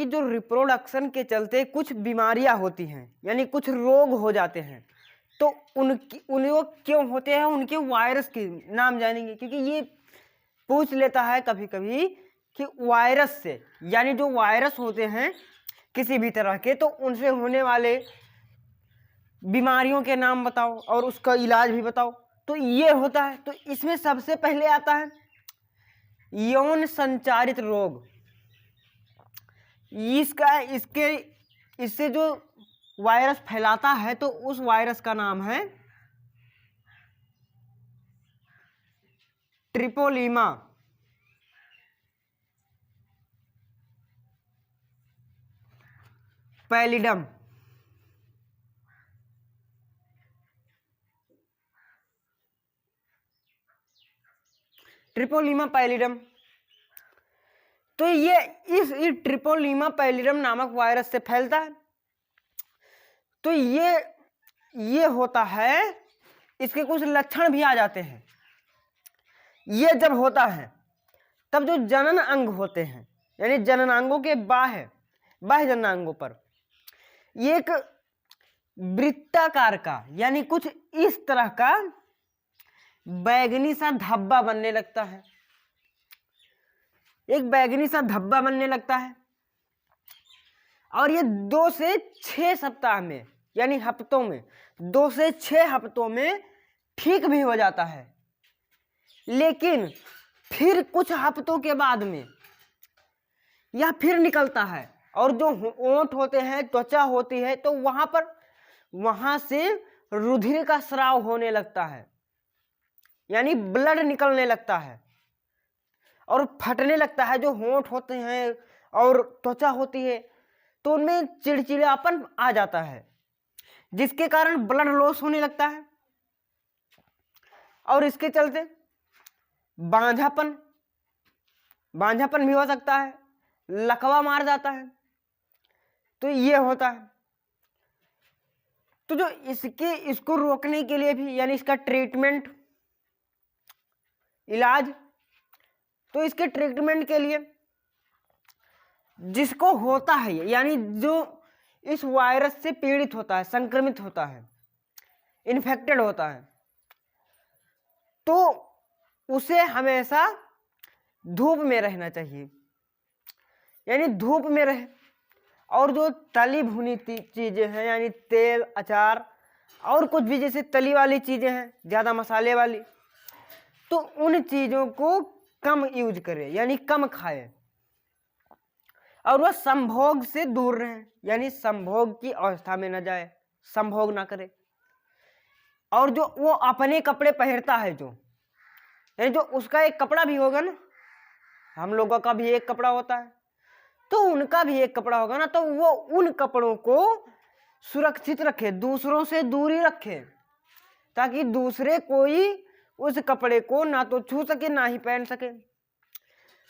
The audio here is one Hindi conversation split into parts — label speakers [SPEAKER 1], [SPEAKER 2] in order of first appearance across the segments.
[SPEAKER 1] कि जो रिप्रोडक्शन के चलते कुछ बीमारियां होती हैं, यानी कुछ रोग हो जाते हैं, तो उनको क्यों होते हैं, उनके वायरस के नाम जानेंगे। क्योंकि ये पूछ लेता है कभी कभी कि वायरस से, यानी जो वायरस होते हैं किसी भी तरह के, तो उनसे होने वाले बीमारियों के नाम बताओ और उसका इलाज भी बताओ। तो ये होता है। तो इसमें सबसे पहले आता है यौन संचारित रोग। इससे जो वायरस फैलाता है, तो उस वायरस का नाम है ट्रिपोलीमा। पैलिडम। ट्रिपोलीमा पैलिडम। तो ये इस ट्रिपोलीमा पैलिडम नामक वायरस से फैलता है। तो ये होता है, इसके कुछ लक्षण भी आ जाते हैं। ये जब होता है तब जो जनन अंग होते हैं, यानी जननांगों के बाह्य जननांगों पर ये एक वृत्ताकार का, यानी कुछ इस तरह का बैगनी सा धब्बा बनने लगता है। एक बैगनी सा धब्बा बनने लगता है और ये 2 से 6 सप्ताह में, यानी हफ्तों में, 2 से 6 हफ्तों में ठीक भी हो जाता है। लेकिन फिर कुछ हफ्तों के बाद में यह फिर निकलता है और जो ओंठ होते हैं, त्वचा होती है, तो वहां से रुधिर का स्राव होने लगता है, यानी ब्लड निकलने लगता है और फटने लगता है। जो होंठ होते हैं और त्वचा होती है, तो उनमें चिड़चिड़ापन आ जाता है, जिसके कारण ब्लड लॉस होने लगता है और इसके चलते बांझापन भी हो सकता है, लकवा मार जाता है। तो ये होता है। तो जो इसको रोकने के लिए भी, यानी इसका ट्रीटमेंट, इलाज, तो इसके ट्रीटमेंट के लिए जिसको होता है, यानी जो इस वायरस से पीड़ित होता है, संक्रमित होता है, इन्फेक्टेड होता है, तो उसे हमेशा धूप में रहना चाहिए, यानी धूप में रहे। और जो तली भुनी चीजें हैं, यानी तेल, अचार और कुछ भी जैसे तली वाली चीजें हैं, ज्यादा मसाले वाली, तो उन चीजों को कम यूज करें, यानी कम खाएं। और वह संभोग से दूर रहें, यानी संभोग की अवस्था में न जाए, संभोग ना करे। और जो वो अपने कपड़े पहनता है, यानी जो उसका एक कपड़ा भी होगा ना, हम लोगों का भी एक कपड़ा होता है, तो उनका भी एक कपड़ा होगा ना, तो वो उन कपड़ों को सुरक्षित रखे, दूसरों से दूरी रखे, ताकि दूसरे कोई उस कपड़े को ना तो छू सके ना ही पहन सके।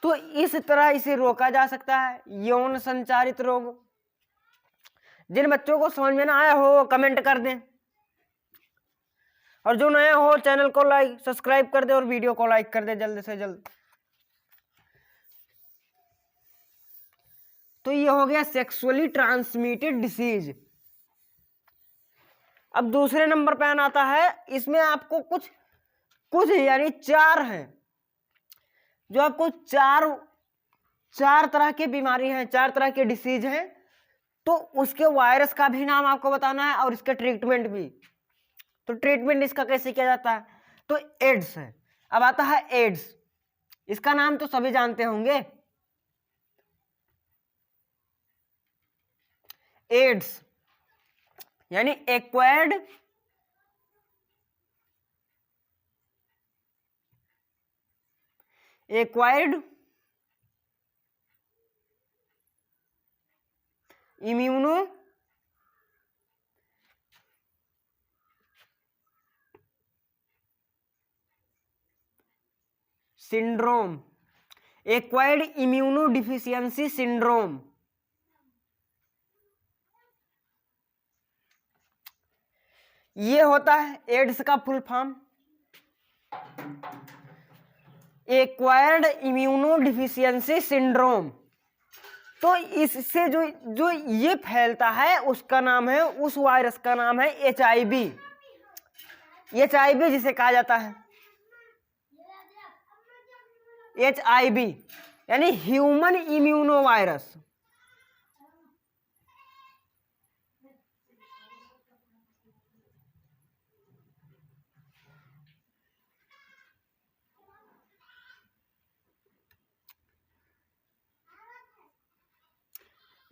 [SPEAKER 1] तो इस तरह इसे रोका जा सकता है, यौन संचारित रोग। जिन बच्चों को समझ में ना आया हो कमेंट कर दें, और जो नया हो चैनल को सब्सक्राइब कर दे और वीडियो को लाइक कर दे जल्द से जल्द। तो ये हो गया सेक्सुअली ट्रांसमिटेड डिसीज। अब दूसरे नंबर पे आता है, इसमें आपको कुछ यानी 4 हैं, जो आपको चार तरह की बीमारी है, 4 तरह के डिसीज हैं, तो उसके वायरस का भी नाम आपको बताना है और इसका ट्रीटमेंट भी। तो ट्रीटमेंट इसका कैसे किया जाता है, तो एड्स है। अब आता है एड्स, इसका नाम तो सभी जानते होंगे, एड्स यानी acquired immuno syndrome, acquired immuno deficiency syndrome. ये होता है एड्स का full form, acquired immuno deficiency syndrome. तो इससे जो जो ये फैलता है उसका नाम है, उस वायरस का नाम है HIV। HIV जिसे कहा जाता है HIV, यानी ह्यूमन इम्यूनो वायरस।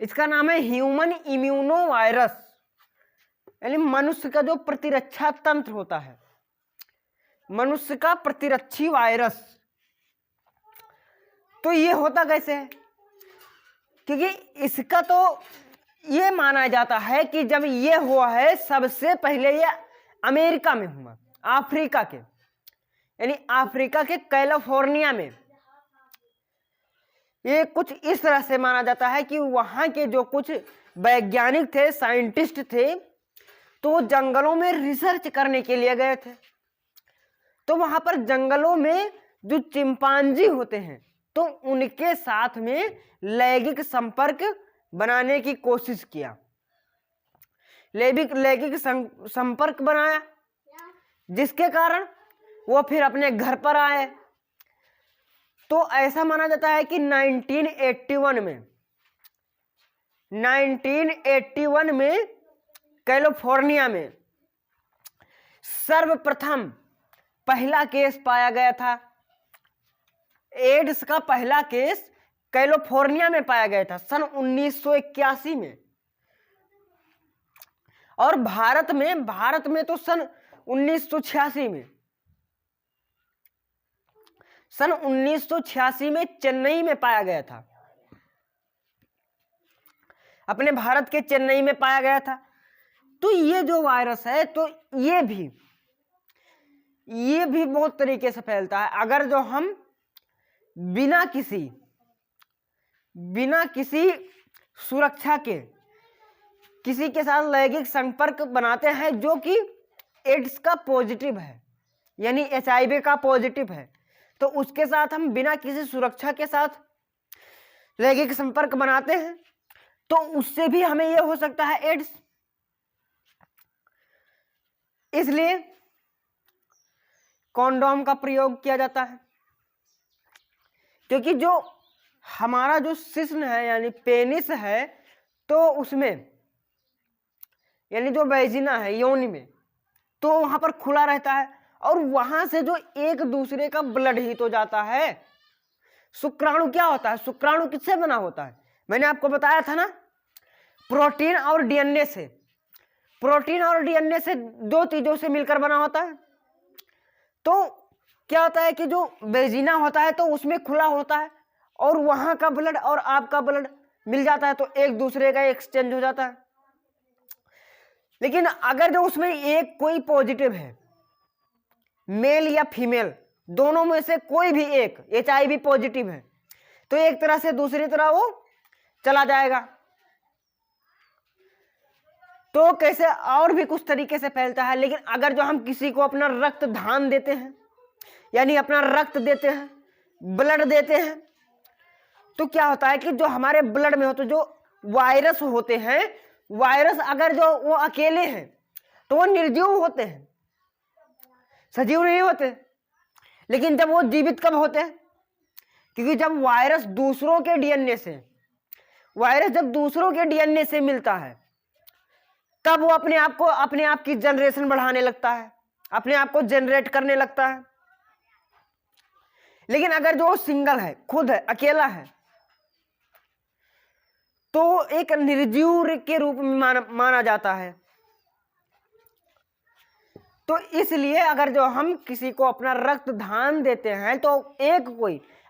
[SPEAKER 1] इसका नाम है ह्यूमन इम्यूनो वायरस, यानी मनुष्य का जो प्रतिरक्षा तंत्र होता है, मनुष्य का प्रतिरक्षी वायरस। तो ये होता कैसे है? क्योंकि इसका तो ये माना जाता है कि जब ये हुआ है सबसे पहले ये अमेरिका में हुआ, अफ्रीका के, यानी अफ्रीका के कैलिफोर्निया में। ये कुछ इस तरह से माना जाता है कि वहां के जो कुछ वैज्ञानिक थे, साइंटिस्ट थे, तो जंगलों में रिसर्च करने के लिए गए थे। तो वहां पर जंगलों में जो चिंपांजी होते हैं तो उनके साथ में लैंगिक संपर्क बनाने की कोशिश किया, लैंगिक संपर्क बनाया, जिसके कारण वो फिर अपने घर पर आए। तो ऐसा माना जाता है कि 1981 में कैलिफोर्निया में सर्वप्रथम पहला केस पाया गया था। एड्स का पहला केस कैलिफोर्निया में पाया गया था सन 1981 में। और भारत में तो सन 1986 में, सन 1986 में चेन्नई में पाया गया था, अपने भारत के चेन्नई में पाया गया था। तो ये जो वायरस है तो ये भी बहुत तरीके से फैलता है। अगर जो हम बिना किसी सुरक्षा के किसी के साथ लैंगिक संपर्क बनाते हैं जो कि एड्स का पॉजिटिव है, यानी HIV का पॉजिटिव है, तो उसके साथ हम बिना किसी सुरक्षा के साथ लैंगिक संपर्क बनाते हैं तो उससे भी हमें यह हो सकता है एड्स। इसलिए कॉन्डोम का प्रयोग किया जाता है, क्योंकि जो हमारा जो शिश्न है यानी पेनिस है तो उसमें, यानी जो वैजिना है योनि में, तो वहां पर खुला रहता है और वहां से जो एक दूसरे का ब्लड ही तो जाता है। शुक्राणु क्या होता है? शुक्राणु किससे बना होता है? मैंने आपको बताया था ना, प्रोटीन और DNA से। प्रोटीन और DNA से दो चीजों से मिलकर बना होता है। तो क्या होता है कि जो वेजिना होता है तो उसमें खुला होता है और वहां का ब्लड और आपका ब्लड मिल जाता है तो एक दूसरे का एक्सचेंज हो जाता है। लेकिन अगर जो उसमें एक कोई पॉजिटिव है, मेल या फीमेल, दोनों में से कोई भी एक HIV पॉजिटिव है, तो एक तरह से दूसरी तरह वो चला जाएगा। तो कैसे और भी कुछ तरीके से फैलता है। लेकिन अगर जो हम किसी को अपना रक्त दान देते हैं, यानी अपना रक्त देते हैं, ब्लड देते हैं, तो क्या होता है कि जो हमारे ब्लड में होते जो वायरस होते हैं, वायरस अगर जो वो अकेले हैं तो वो निर्जीव होते हैं, सजीव नहीं होते। लेकिन जब वो जीवित कब होते हैं? क्योंकि जब वायरस दूसरों के DNA से मिलता है तब वो अपने आप की जनरेशन बढ़ाने लगता है, अपने आप को जनरेट करने लगता है। लेकिन अगर जो सिंगल है, खुद है, अकेला है, तो एक निर्जीव के रूप में माना जाता है। तो इसलिए अगर जो हम किसी को अपना रक्त दान देते हैं तो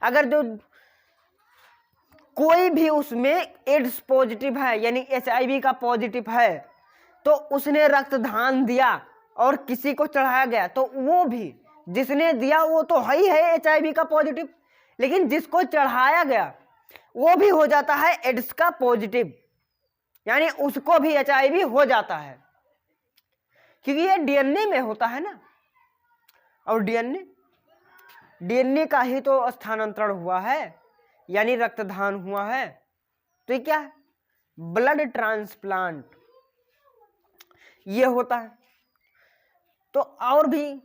[SPEAKER 1] अगर जो कोई भी उसमें एड्स पॉजिटिव है यानी HIV का पॉजिटिव है तो उसने रक्त दान दिया और किसी को चढ़ाया गया तो वो भी, जिसने दिया वो तो है ही है HIV का पॉजिटिव, लेकिन जिसको चढ़ाया गया वो भी हो जाता है एड्स का पॉजिटिव, यानी उसको भी HIV हो जाता है। क्योंकि ये DNA में होता है ना, और DNA का ही तो स्थानांतरण हुआ है, यानी रक्तदान हुआ है। तो ये क्या है, ब्लड ट्रांसप्लांट ये होता है। तो और भी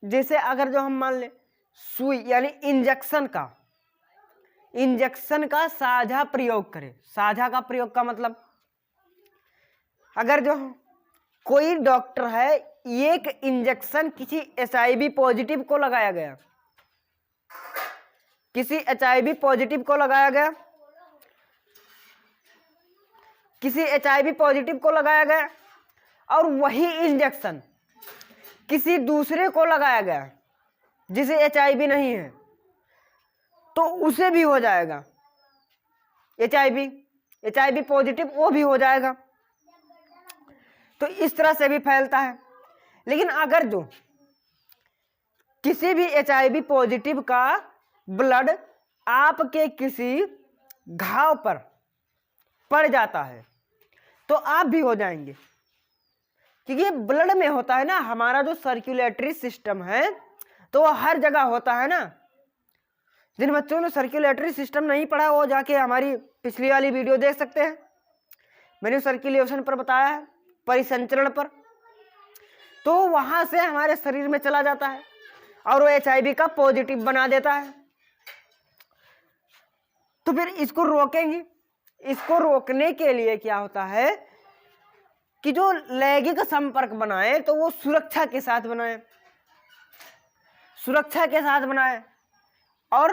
[SPEAKER 1] जैसे अगर जो हम मान ले सुई यानी इंजेक्शन का साझा प्रयोग करें, साझा का प्रयोग का मतलब अगर जो कोई डॉक्टर है, एक इंजेक्शन किसी HIV पॉजिटिव को लगाया गया, किसी HIV पॉजिटिव को लगाया गया, किसी HIV पॉजिटिव को लगाया गया और वही इंजेक्शन किसी दूसरे को लगाया गया जिसे HIV नहीं है, तो उसे भी हो जाएगा HIV पॉजिटिव, वो भी हो जाएगा। तो इस तरह से भी फैलता है। लेकिन अगर जो किसी भी HIV पॉजिटिव का ब्लड आपके किसी घाव पर पड़ जाता है तो आप भी हो जाएंगे, क्योंकि ब्लड में होता है ना, हमारा जो सर्कुलेटरी सिस्टम है तो वो हर जगह होता है ना। जिन बच्चों ने सर्कुलेटरी सिस्टम नहीं पढ़ा वो जाके हमारी पिछली वाली वीडियो देख सकते हैं, मैंने सर्कुलेशन पर बताया है, परिसंचरण पर। तो वहां से हमारे शरीर में चला जाता है और वो HIV का पॉजिटिव बना देता है। तो फिर इसको रोकेंगे। इसको रोकने के लिए क्या होता है कि जो लैंगिक संपर्क बनाए तो वो सुरक्षा के साथ बनाए, सुरक्षा के साथ बनाए। और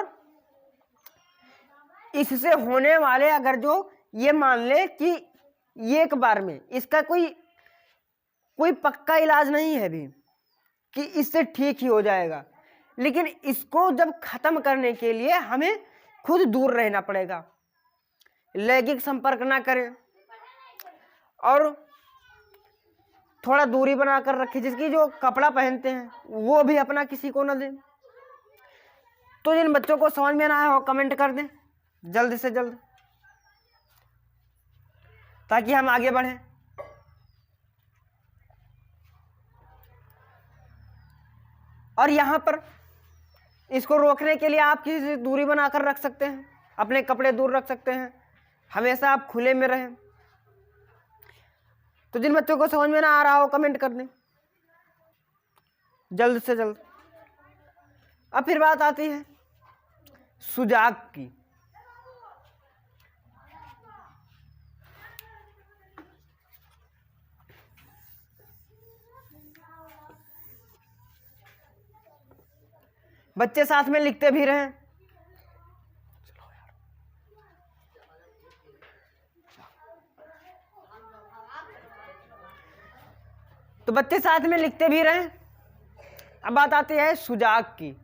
[SPEAKER 1] इससे होने वाले अगर जो ये मान ले कि एक बार में इसका कोई पक्का इलाज नहीं है भी कि इससे ठीक ही हो जाएगा, लेकिन इसको जब खत्म करने के लिए हमें खुद दूर रहना पड़ेगा, लैंगिक संपर्क ना करें और थोड़ा दूरी बनाकर रखें। जिसकी जो कपड़ा पहनते हैं वो भी अपना किसी को ना दें। तो जिन बच्चों को समझ में ना आया हो कमेंट कर दें जल्द से जल्द, ताकि हम आगे बढ़ें। और यहाँ पर इसको रोकने के लिए आप किसी से दूरी बनाकर रख सकते हैं, अपने कपड़े दूर रख सकते हैं, हमेशा आप खुले में रहें। तो जिन बच्चों को समझ में ना आ रहा हो कमेंट कर दें जल्द से जल्द। अब फिर बात आती है सुजाक की। बच्चे साथ में लिखते भी रहें। तो बच्चे साथ में लिखते भी रहें। अब बात आती है सुजाक की।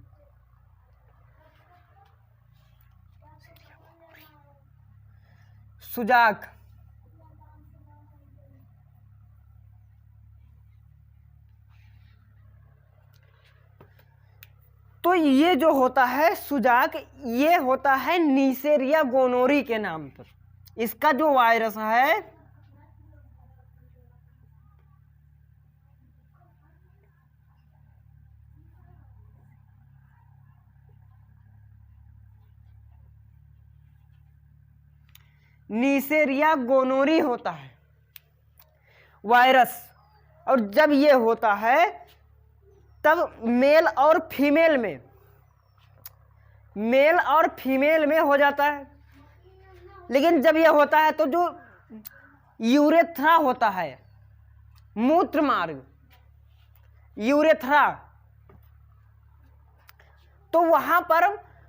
[SPEAKER 1] सुजाक तो ये जो होता है सुजाक, ये होता है नीसेरिया गोनोरी के नाम पर। इसका जो वायरस है नीसेरिया गोनोरी होता है वायरस। और जब ये होता है तब मेल और फीमेल में हो जाता है। लेकिन जब ये होता है तो जो यूरेथ्रा होता है, मूत्र मार्ग, यूरेथ्रा, तो वहां पर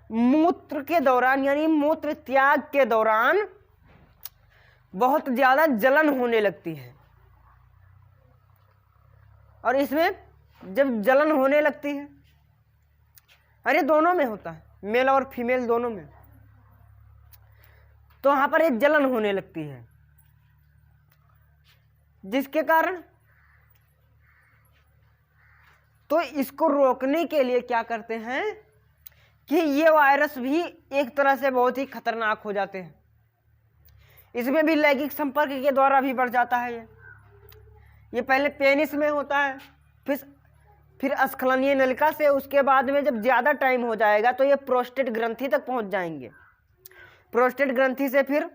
[SPEAKER 1] मूत्र के दौरान यानी मूत्र त्याग के दौरान बहुत ज्यादा जलन होने लगती है। और इसमें जब जलन होने लगती है, अरे दोनों में होता है, मेल और फीमेल दोनों में, तो वहां पर एक जलन होने लगती है, जिसके कारण तो इसको रोकने के लिए क्या करते हैं कि ये वायरस भी एक तरह से बहुत ही खतरनाक हो जाते हैं। इसमें भी लैंगिक संपर्क के द्वारा भी बढ़ जाता है। ये पहले पेनिस में होता है, फिर स्खलनीय नलिका से, उसके बाद में जब ज़्यादा टाइम हो जाएगा तो ये प्रोस्टेट ग्रंथि तक पहुंच जाएंगे। प्रोस्टेट ग्रंथि से फिर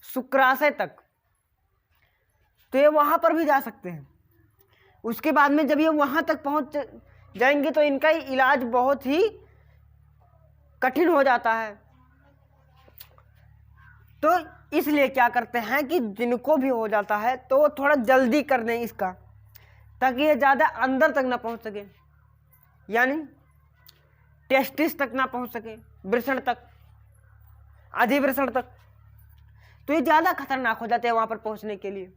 [SPEAKER 1] शुक्राशय तक, तो ये वहां पर भी जा सकते हैं। उसके बाद में जब ये वहां तक पहुंच जाएंगे तो इनका इलाज बहुत ही कठिन हो जाता है। तो इसलिए क्या करते हैं कि जिनको भी हो जाता है तो वो थोड़ा जल्दी कर दें इसका, ताकि ये ज़्यादा अंदर तक ना पहुंच सके, यानी टेस्टिस तक ना पहुंच सके, वृषण तक, अधिवृषण तक। तो ये ज़्यादा खतरनाक हो जाते हैं वहां पर पहुंचने के लिए।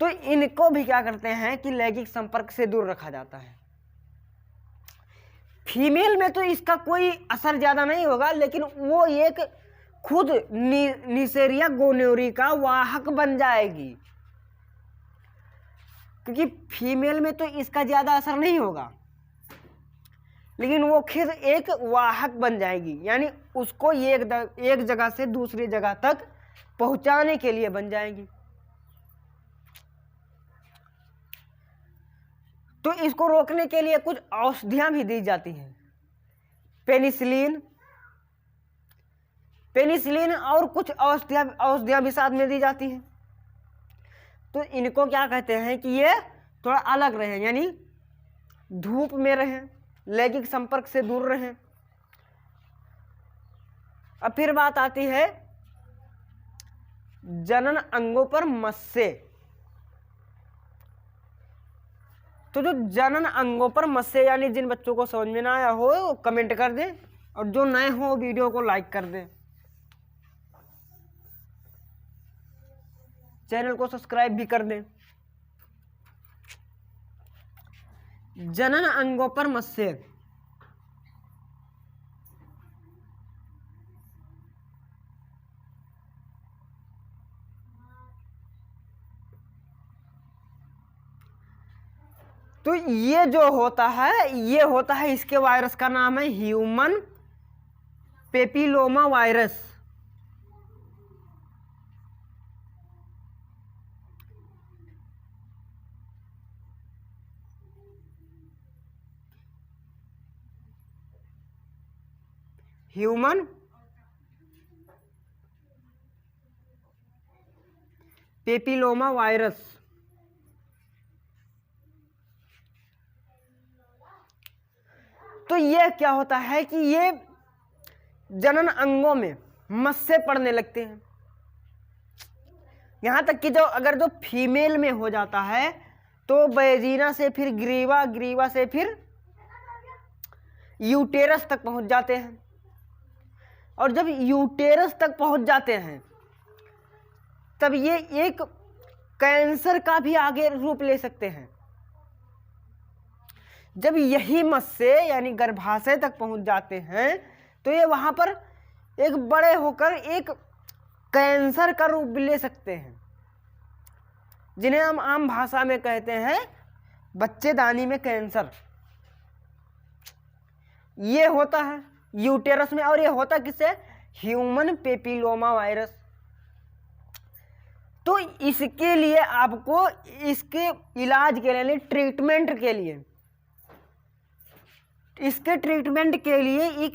[SPEAKER 1] तो इनको भी क्या करते हैं कि लैंगिक संपर्क से दूर रखा जाता है। फीमेल में तो इसका कोई असर ज़्यादा नहीं होगा, लेकिन वो एक खुद नीसेरिया गोनोरी का वाहक बन जाएगी, क्योंकि फीमेल में तो इसका ज़्यादा असर नहीं होगा, लेकिन वो खुद एक वाहक बन जाएगी, यानी उसको एक जगह से दूसरी जगह तक पहुंचाने के लिए बन जाएगी। तो इसको रोकने के लिए कुछ औषधियां भी दी जाती हैं, पेनिसिलिन और कुछ औषधियां भी साथ में दी जाती हैं। तो इनको क्या कहते हैं कि ये थोड़ा अलग रहे, यानी धूप में रहें, लैंगिक संपर्क से दूर रहें। अब फिर बात आती है जनन अंगों पर मस्से। तो जो जनन अंगों पर मस्से, यानी जिन बच्चों को समझ में ना आया हो वो कमेंट कर दें, और जो नए हो वीडियो को लाइक कर दें, चैनल को सब्सक्राइब भी कर दें। जनन अंगों पर मस्से, तो ये जो होता है, ये होता है, इसके वायरस का नाम है human papilloma virus. Human papilloma virus. तो ये क्या होता है कि ये जनन अंगों में मस्से पड़ने लगते हैं। यहां तक कि अगर जो फीमेल में हो जाता है तो वेजिना से फिर ग्रीवा, ग्रीवा से फिर यूटेरस तक पहुंच जाते हैं, और जब यूटेरस तक पहुंच जाते हैं तब ये एक कैंसर का भी आगे रूप ले सकते हैं। जब यही मस्से यानी गर्भाशय तक पहुंच जाते हैं तो ये वहां पर एक बड़े होकर एक कैंसर का रूप ले सकते हैं, जिन्हें हम आम भाषा में कहते हैं बच्चेदानी में कैंसर। ये होता है यूटेरस में, और ये होता किससे? Human papilloma virus. तो इसके लिए आपको इसके इलाज के लिए, ट्रीटमेंट के लिए, इसके ट्रीटमेंट के लिए एक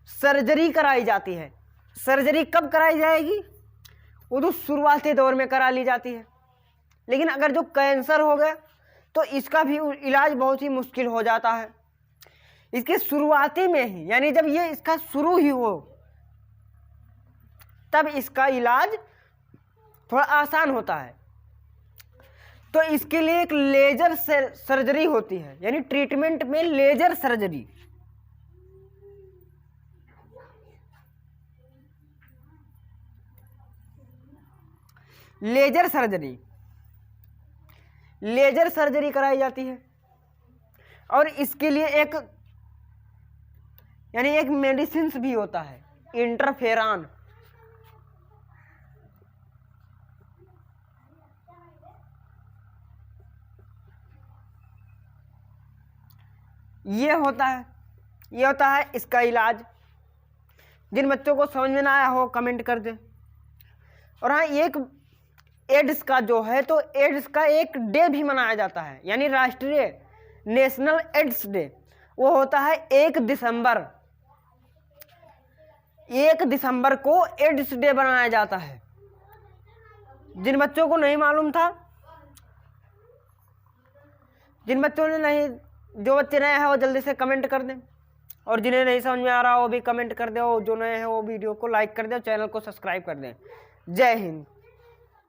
[SPEAKER 1] सर्जरी कराई जाती है। सर्जरी कब कराई जाएगी? वो तो शुरुआती दौर में करा ली जाती है, लेकिन अगर जो कैंसर हो गया तो इसका भी इलाज बहुत ही मुश्किल हो जाता है। इसके शुरुआती में ही, यानी जब ये इसका शुरू ही हो तब इसका इलाज थोड़ा आसान होता है। तो इसके लिए एक लेजर सर्जरी होती है, यानी ट्रीटमेंट में लेजर सर्जरी। लेजर सर्जरी कराई जाती है, और इसके लिए एक यानी एक मेडिसिन भी होता है, इंटरफेरॉन। ये होता है इसका इलाज। जिन बच्चों को समझ में ना आया हो कमेंट कर दे। और हाँ, एक एड्स का जो है, तो एड्स का एक डे भी मनाया जाता है, यानी राष्ट्रीय नेशनल एड्स डे। वो होता है 1 दिसंबर। 1 दिसंबर को एड्स डे बनाया जाता है। जिन बच्चों को नहीं मालूम था, जिन बच्चों ने नहीं, जो बच्चे नए हैं वो जल्दी से कमेंट कर दें, और जिन्हें नहीं समझ में आ रहा वो भी कमेंट कर दे, और जो नए हैं वो वीडियो को लाइक कर दे और चैनल को सब्सक्राइब कर दें। जय हिंद।